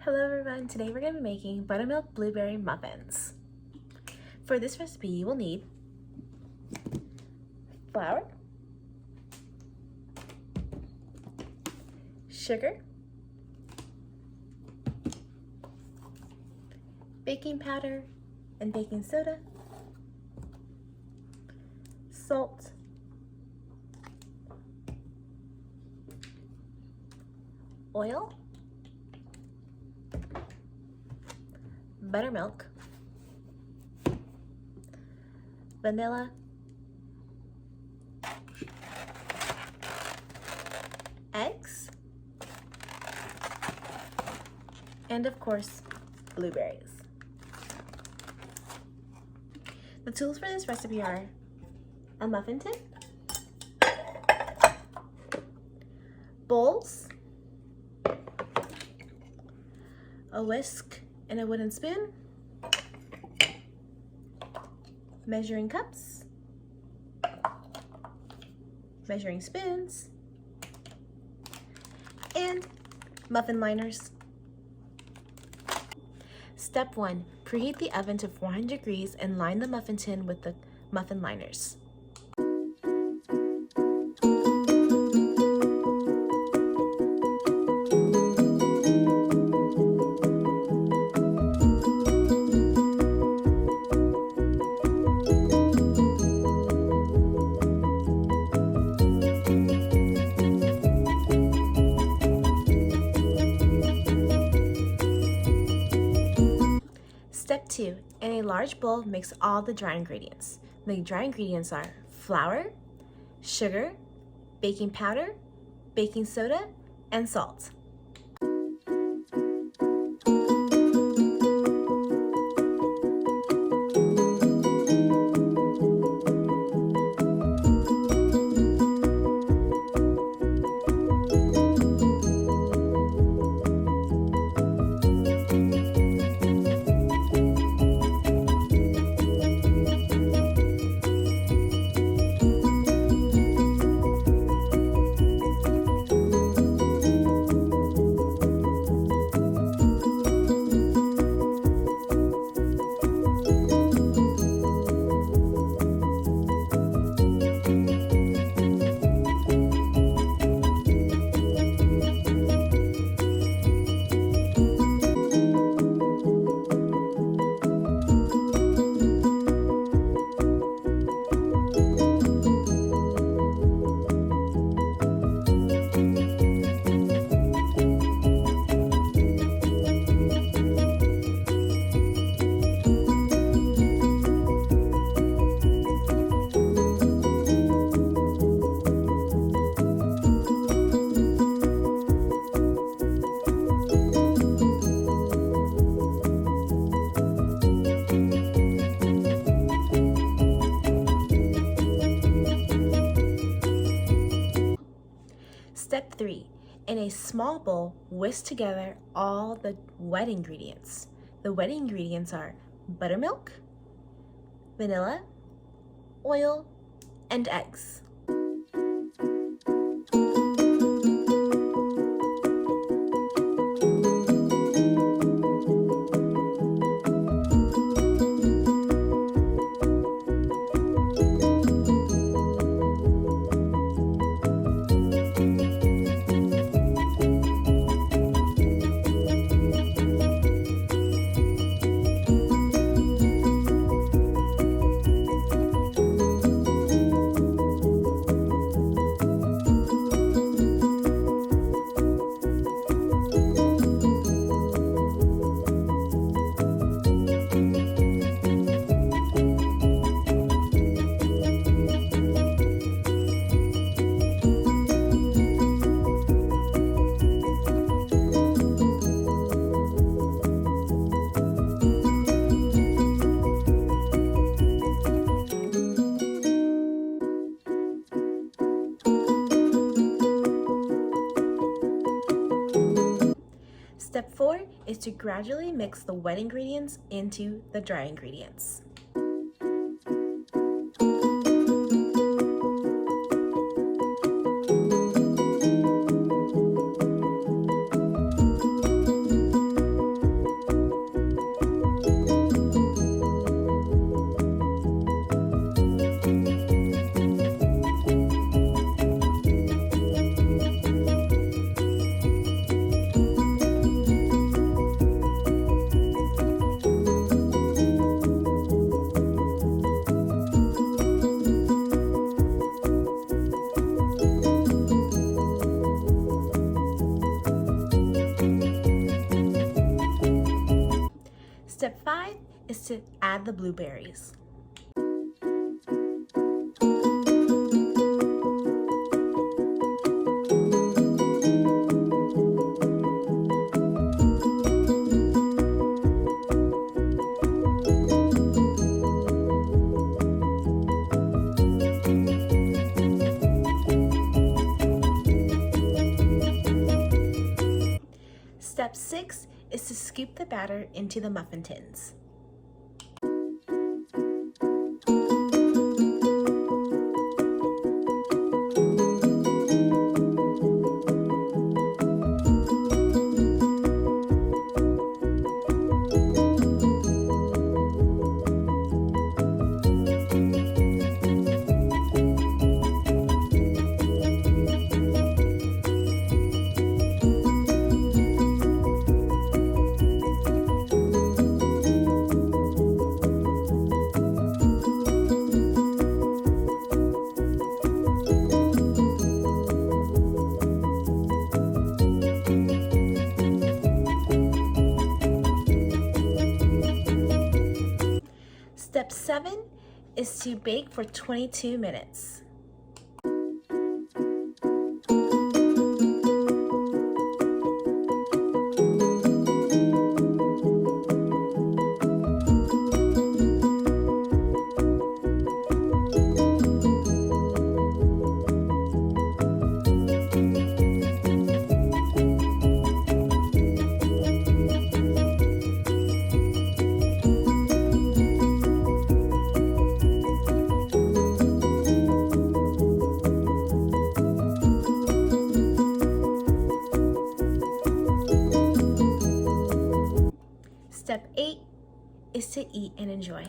Hello everyone, today we're going to be making buttermilk blueberry muffins. For this recipe you will need flour, sugar, baking powder and baking soda, salt, oil, buttermilk, vanilla, eggs, and of course, blueberries. The tools for this recipe are a muffin tin, bowls, a whisk and a wooden spoon, measuring cups, measuring spoons, and muffin liners. Step 1. Preheat the oven to 400 degrees and line the muffin tin with the muffin liners. Step 2. In a large bowl, mix all the dry ingredients. The dry ingredients are flour, sugar, baking powder, baking soda, and salt. Step 3. In a small bowl, whisk together all the wet ingredients. The wet ingredients are buttermilk, vanilla, oil, and eggs. Step 4 is to gradually mix the wet ingredients into the dry ingredients. is to add the blueberries. Step 6 is to scoop the batter into the muffin tins. Step 7 is to bake for 22 minutes. Step 8 is to eat and enjoy.